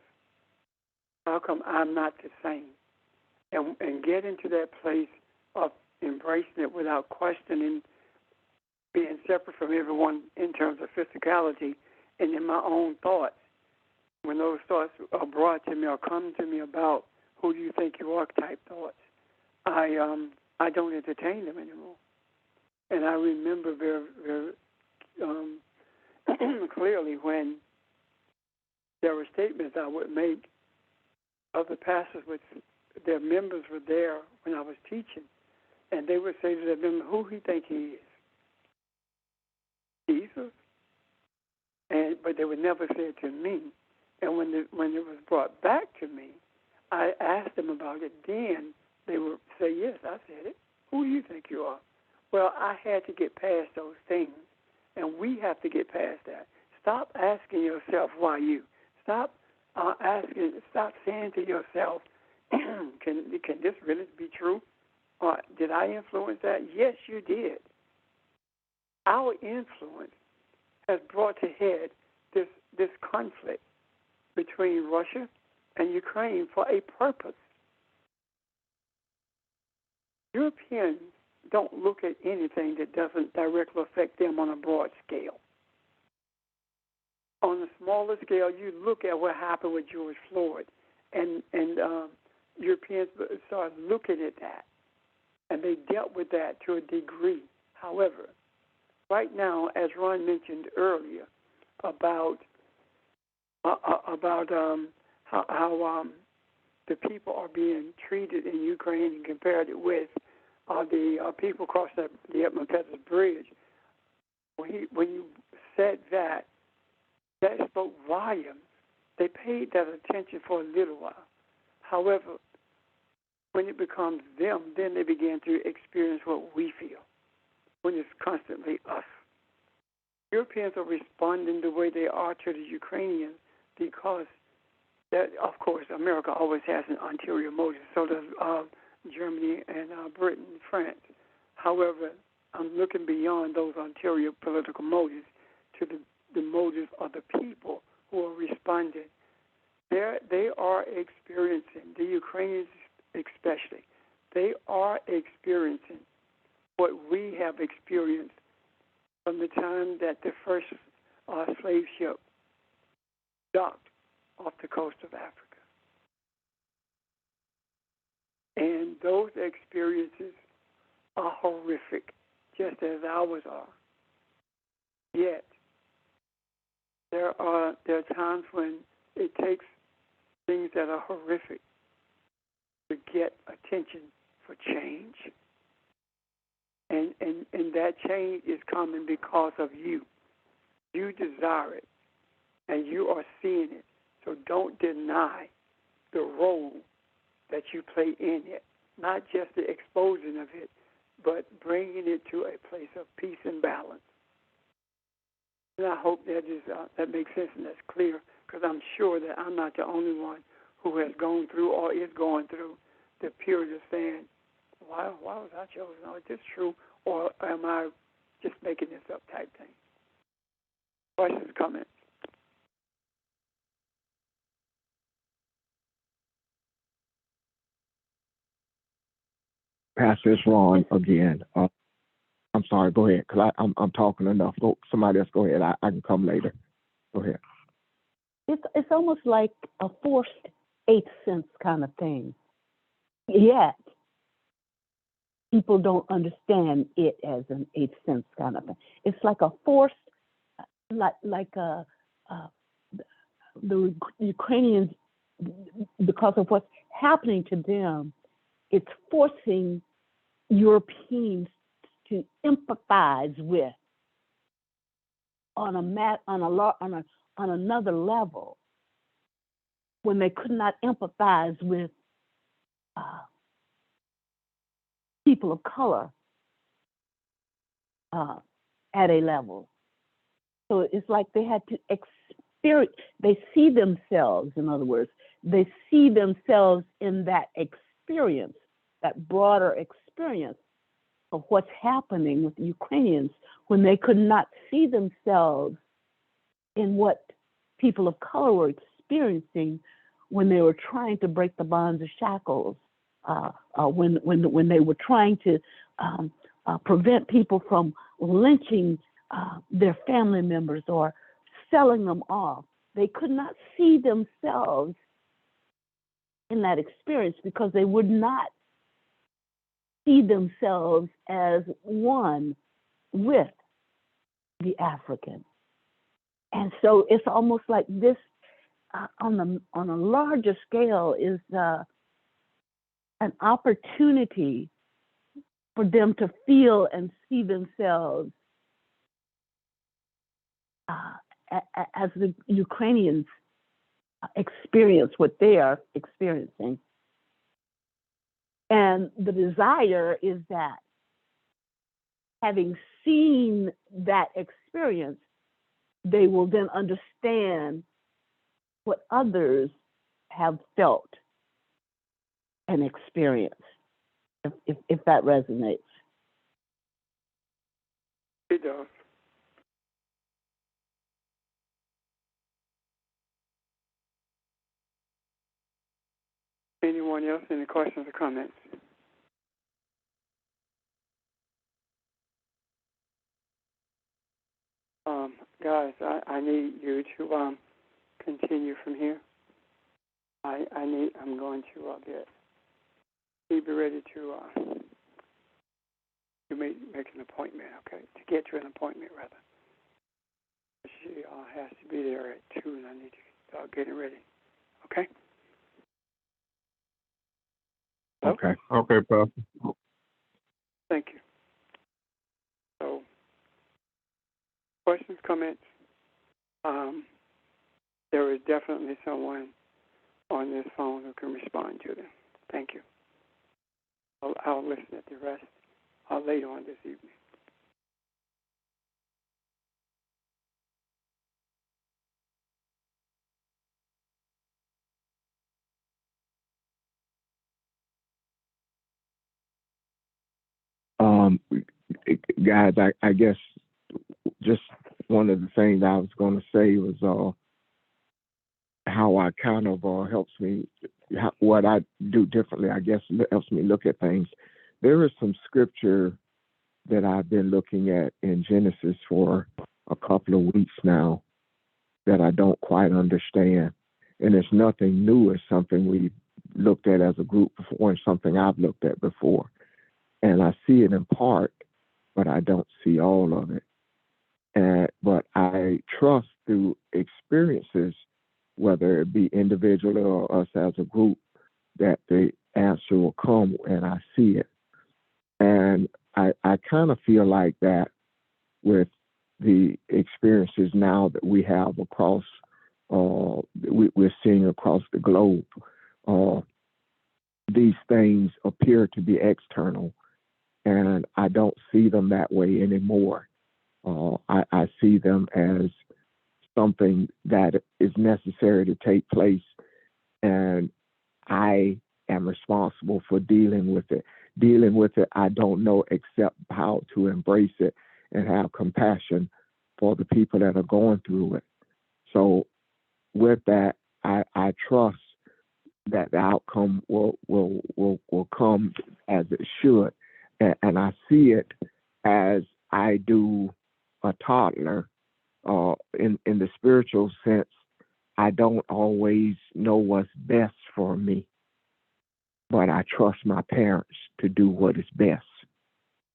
How come I'm not the same? And get into that place of embracing it without questioning, being separate from everyone in terms of physicality and in my own thoughts. When those thoughts are brought to me or come to me about who do you think you are type thoughts, I don't entertain them anymore. And I remember very, very clearly when there were statements I would make. Other pastors, their members were there when I was teaching, and they would say to their members, who he think he is? Jesus? But they would never say it to me. And when it was brought back to me, I asked them about it. Then they would say, yes, I said it. Who do you think you are? Well, I had to get past those things, and we have to get past that. Stop asking yourself, why you? Stop saying to yourself, can this really be true? Did I influence that? Yes, you did. Our influence has brought to head this conflict between Russia and Ukraine for a purpose. Europeans don't look at anything that doesn't directly affect them on a broad scale. On a smaller scale, you look at what happened with George Floyd, and Europeans started looking at that, and they dealt with that to a degree. However, right now, as Ron mentioned earlier, about how the people are being treated in Ukraine and compared it with the people across the Peters Bridge. When you said that spoke volumes. They paid that attention for a little while. However, when it becomes them, then they begin to experience what we feel, when it's constantly us. Europeans are responding the way they are to the Ukrainians because, that, of course, America always has an ulterior motive. So does Germany and Britain and France. However, I'm looking beyond those ulterior political motives to the motives of the people who are responding. They are experiencing, the Ukrainians especially, they are experiencing what we have experienced from the time that the first slave ship docked off the coast of Africa. And those experiences are horrific, just as ours are. Yet, there are times when it takes things that are horrific to get attention for change. And that change is coming because of you. You desire it, and you are seeing it. So don't deny the role that you play in it, not just the exposing of it, but bringing it to a place of peace and balance. And I hope that makes sense and that's clear, because I'm sure that I'm not the only one who has gone through or is going through the period of saying, why was I chosen? Oh, is this true? Or am I just making this up type thing? Questions, comments? Pastor, it's Ron again. I'm sorry. Go ahead, because I'm talking enough. Go, somebody else. Go ahead. I can come later. Go ahead. It's almost like a forced eighth sense kind of thing. Yet people don't understand it as an eighth sense kind of thing. It's like a forced, the Ukrainians, because of what's happening to them, it's forcing Europeans to empathize with on another level when they could not empathize with people of color at a level. So it's like they had to experience, they see themselves, in other words, they see themselves in that experience, that broader experience of what's happening with the Ukrainians when they could not see themselves in what people of color were experiencing when they were trying to break the bonds of shackles, when they were trying to prevent people from lynching their family members or selling them off. They could not see themselves in that experience because they would not see themselves as one with the African. And so it's almost like this on a larger scale is an opportunity for them to feel and see themselves as the Ukrainians experience what they are experiencing. And the desire is that having seen that experience, they will then understand what others have felt and experienced, if that resonates. It does. Anyone else? Any questions or comments? Guys, I need you to continue from here. I'm going to be ready to make an appointment. Okay, to get to an appointment rather. She has to be there at 2, and I need to start getting ready. Okay. Hello? Okay. Okay, Pastor. Thank you. So, questions, comments? There is definitely someone on this phone who can respond to them. Thank you. I'll listen at the rest later on this evening. Guys, I guess just one of the things I was going to say was how I kind of helps me, what I do differently, I guess, helps me look at things. There is some scripture that I've been looking at in Genesis for a couple of weeks now that I don't quite understand. And it's nothing new. It's something we looked at as a group before and something I've looked at before. And I see it in part, but I don't see all of it. But I trust through experiences, whether it be individually or us as a group, that the answer will come and I see it. And I kind of feel like that with the experiences now that we have across, we're seeing across the globe. These things appear to be external, and I don't see them that way anymore. I see them as something that is necessary to take place, and I am responsible for dealing with it. Dealing with it, I don't know except how to embrace it and have compassion for the people that are going through it. So, with that, I trust that the outcome will come as it should, and I see it as I do a toddler. In the spiritual sense, I don't always know what's best for me, but I trust my parents to do what is best.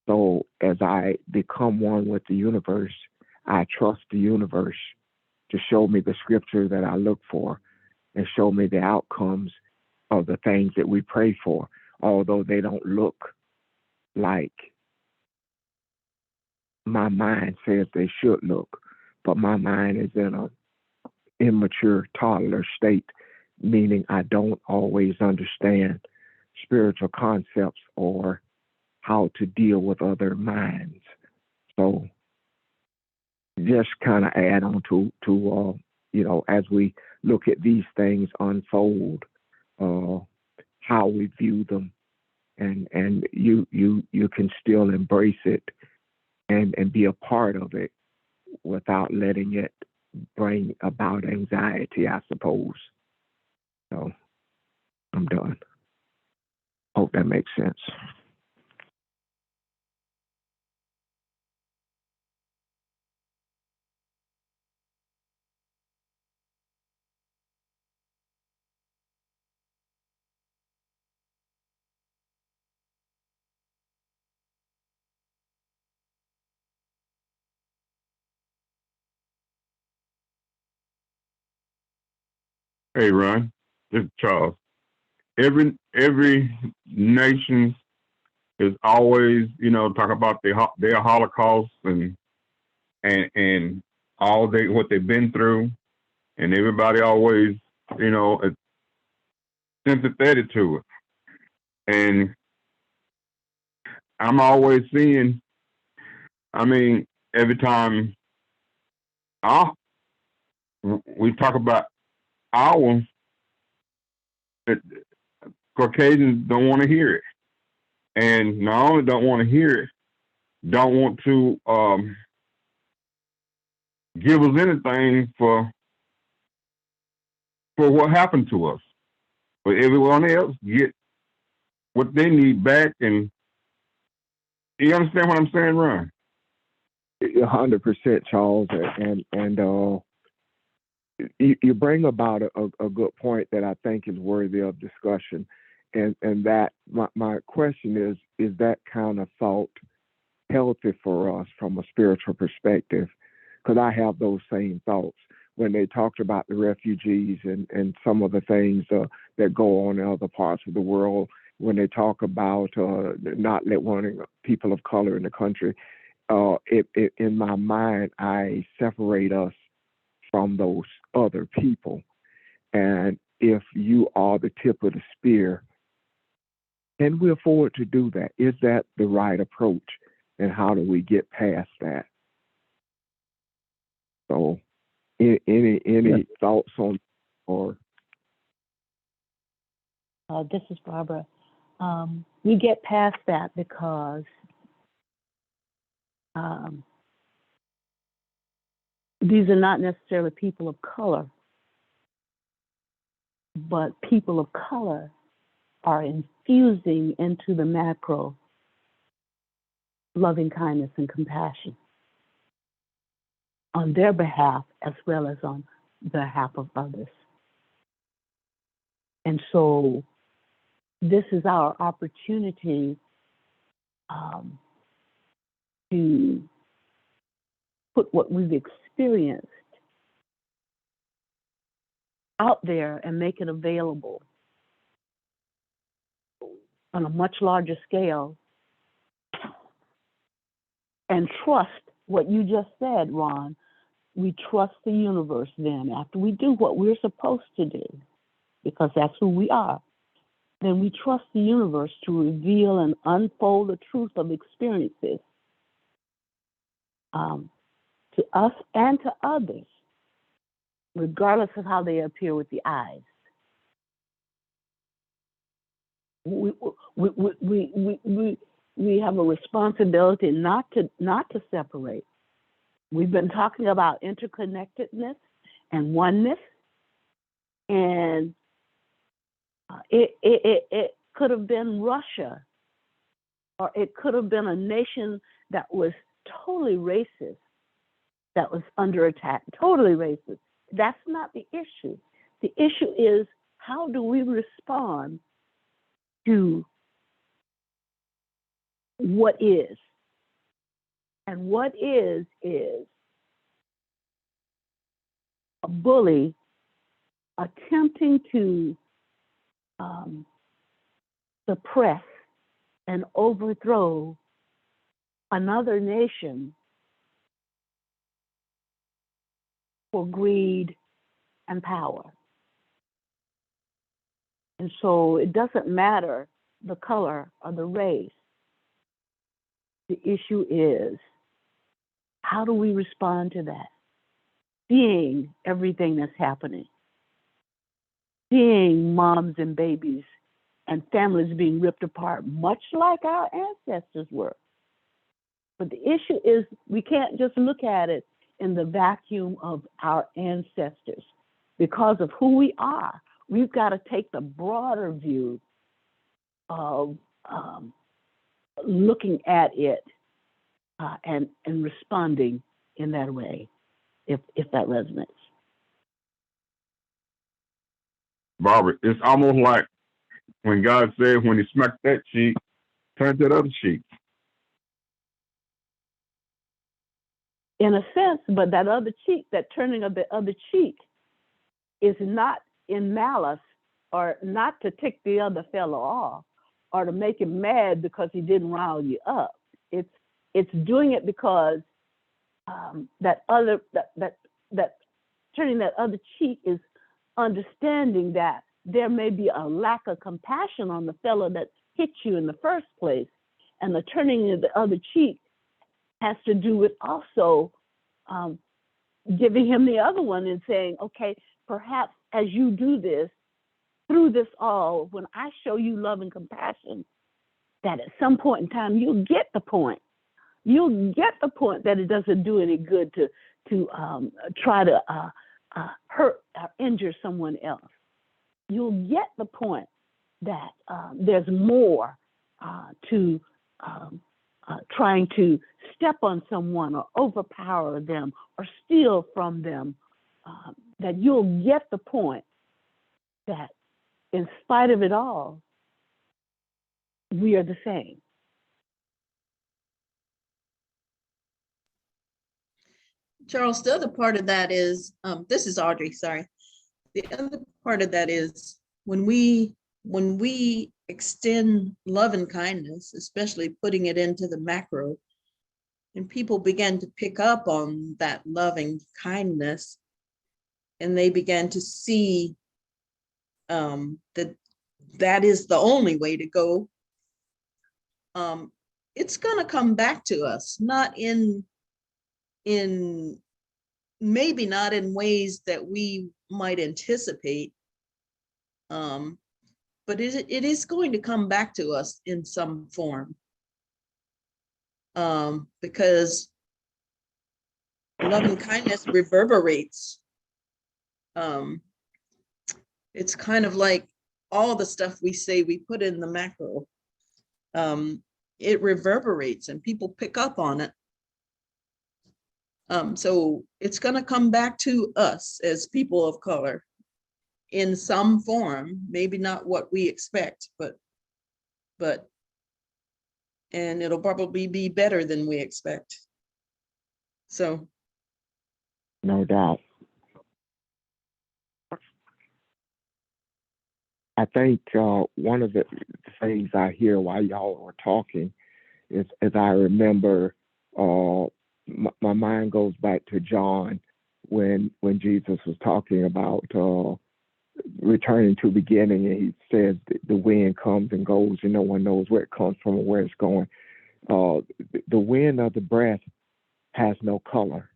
So as I become one with the universe, I trust the universe to show me the scripture that I look for and show me the outcomes of the things that we pray for, although they don't look like my mind says they should look. But my mind is in an immature toddler state, meaning I don't always understand spiritual concepts or how to deal with other minds. So just kind of add on to as we look at these things unfold, how we view them, and you can still embrace it and be a part of it without letting it bring about anxiety, I suppose. So I'm done. Hope that makes sense. Hey, Ron, this is Charles. Every nation is always, talk about their Holocaust and all what they've been through, and everybody always, is sympathetic to it. And I'm always seeing, every time we talk about our Caucasians don't want to hear it, and not only don't want to hear it, don't want to give us anything for what happened to us. But everyone else get what they need back, and you understand what I'm saying, Ron? 100%, Charles, and you bring about a good point that I think is worthy of discussion, and that my question is that kind of thought healthy for us from a spiritual perspective? Because I have those same thoughts when they talked about the refugees and some of the things that go on in other parts of the world, when they talk about not wanting people of color in the country. In my mind, I separate us from those other people. And if you are the tip of the spear, can we afford to do that? Is that the right approach? And how do we get past that? So, any thoughts on, or? This is Barbara. We get past that because these are not necessarily people of color, but people of color are infusing into the macro loving kindness and compassion on their behalf as well as on behalf of others. And so this is our opportunity to put what we've experienced out there and make it available on a much larger scale, and trust what you just said, Ron. We trust the universe then after we do what we're supposed to do, because that's who we are. then we trust the universe to reveal and unfold the truth of experiences to us and to others, regardless of how they appear with the eyes. We have a responsibility not to separate. We've been talking about interconnectedness and oneness, and it could have been Russia, or it could have been a nation that was totally racist, that was under attack, totally racist. That's not the issue. The issue is, how do we respond to what is? And what is a bully attempting to suppress and overthrow another nation for greed and power. And so it doesn't matter the color or the race. The issue is, how do we respond to that? Seeing everything that's happening, seeing moms and babies and families being ripped apart, much like our ancestors were. But the issue is, we can't just look at it in the vacuum of our ancestors. Because of who we are, we've got to take the broader view of looking at it and responding in that way, if that resonates. Barbara, it's almost like when God said, when he smacked that cheek, turn to the other cheek. In a sense, but that other cheek, that turning of the other cheek, is not in malice, or not to tick the other fellow off, or to make him mad because he didn't rile you up. It's doing it because that turning that other cheek is understanding that there may be a lack of compassion on the fellow that hit you in the first place, and the turning of the other cheek has to do with also giving him the other one and saying, okay, perhaps as you do this, through this all, when I show you love and compassion, that at some point in time, you'll get the point. You'll get the point that it doesn't do any good to try to hurt or injure someone else. You'll get the point that there's more to trying to step on someone or overpower them or steal from them, that you'll get the point that in spite of it all, we are the same. Charles, the other part of that is, this is Audrey, sorry. The other part of that is when we extend love and kindness, especially putting it into the macro, and people begin to pick up on that loving kindness, and they began to see that is the only way to go, it's going to come back to us, not in maybe not in ways that we might anticipate, but it is going to come back to us in some form, because love and kindness reverberates. It's kind of like all the stuff we say we put in the macro, it reverberates and people pick up on it. So it's going to come back to us as people of color in some form, maybe not what we expect, but and it'll probably be better than we expect. So. No doubt. I think one of the things I hear while y'all were talking is, as I remember, my mind goes back to John when Jesus was talking about returning to beginning, and he says the wind comes and goes, and no one knows where it comes from or where it's going. The wind of the breath has no color.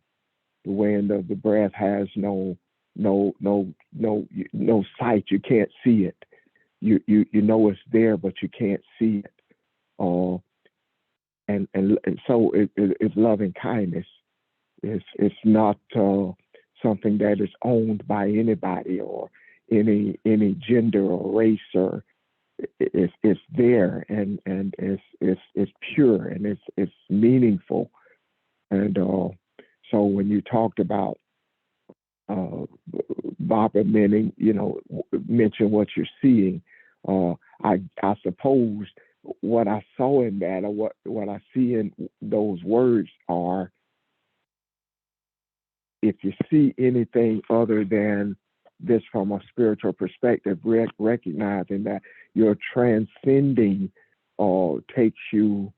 The wind of the breath has no sight. You can't see it. You know it's there, but you can't see it. And so it's loving kindness. It's not something that is owned by anybody or any gender or race, or it's there, and it's pure, and it's meaningful. And so when you talked about Barbara mention what you're seeing, I suppose what I saw in that, or what I see in those words are, if you see anything other than this from a spiritual perspective, recognizing that your transcending takes you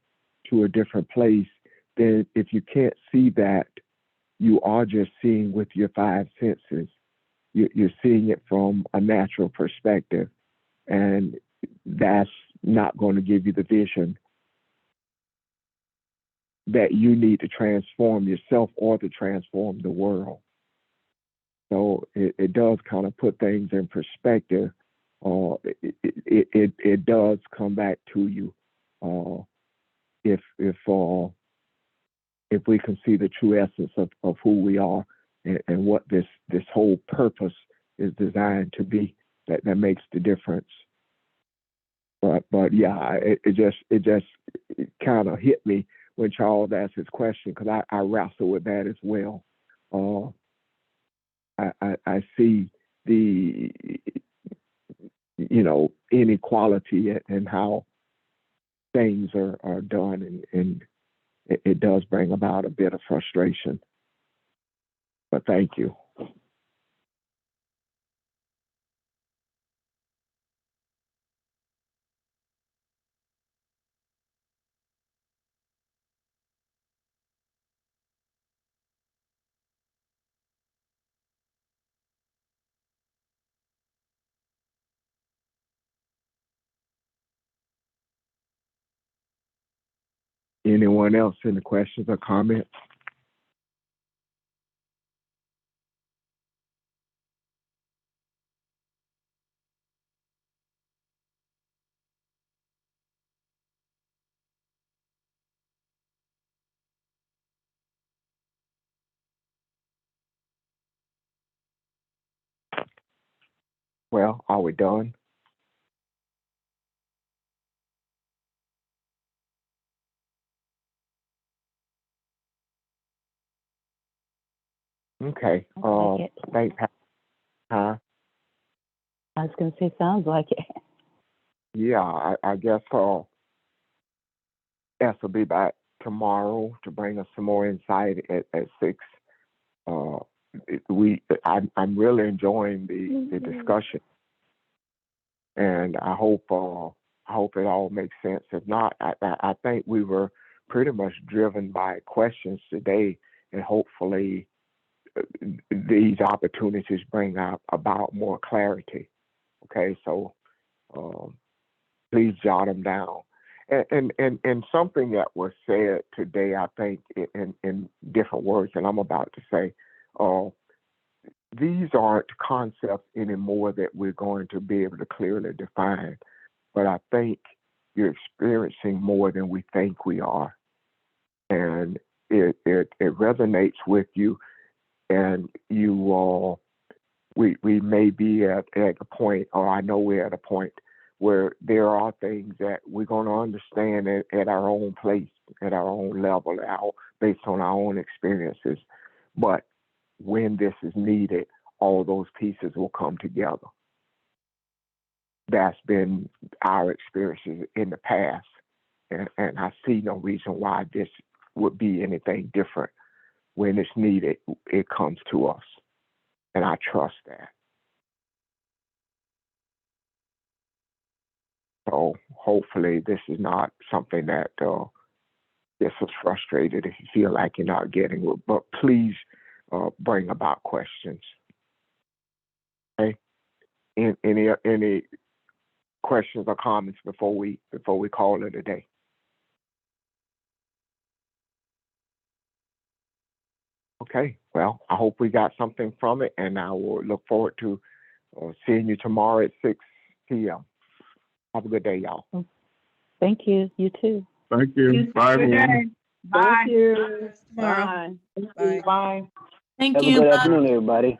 to a different place, then if you can't see that, you are just seeing with your five senses. You're seeing it from a natural perspective, and that's not going to give you the vision that you need to transform yourself or to transform the world. So it does kind of put things in perspective. It does come back to you if we can see the true essence of who we are, and what this whole purpose is designed to be. That makes the difference. But yeah, it just kind of hit me when Charles asked his question, because I wrestle with that as well. I see the inequality and how things are done, and it does bring about a bit of frustration. But thank you. Anyone else in the questions or comments? Well, are we done? Okay. Thanks. Huh? I was going to say, sounds like it. Yeah, I guess S will be back tomorrow to bring us some more insight at 6. I'm really enjoying the discussion, and I hope it all makes sense. If not, I think we were pretty much driven by questions today, and hopefully these opportunities bring about more clarity. Okay, so please jot them down. And something that was said today, I think, in different words, and I'm about to say, these aren't concepts anymore that we're going to be able to clearly define, but I think you're experiencing more than we think we are, and it resonates with you, and you all, we may be at a point, or I know we're at a point where there are things that we're going to understand at our own place, at our own level, based on our own experiences. But when this is needed, all those pieces will come together. That's been our experiences in the past, and I see no reason why this would be anything different. When it's needed, it comes to us, and I trust that. So hopefully this is not something that gets us frustrated if you feel like you're not getting it. But please bring about questions. Okay? Any questions or comments before we call it a day? Okay, well, I hope we got something from it, and I will look forward to seeing you tomorrow at 6 p.m. Have a good day, y'all. Thank you. You too. Thank you. Bye, everyone. Bye. Thank you. Tomorrow. Bye. Bye. Bye. Thank Have a you. good Bye. afternoon, everybody.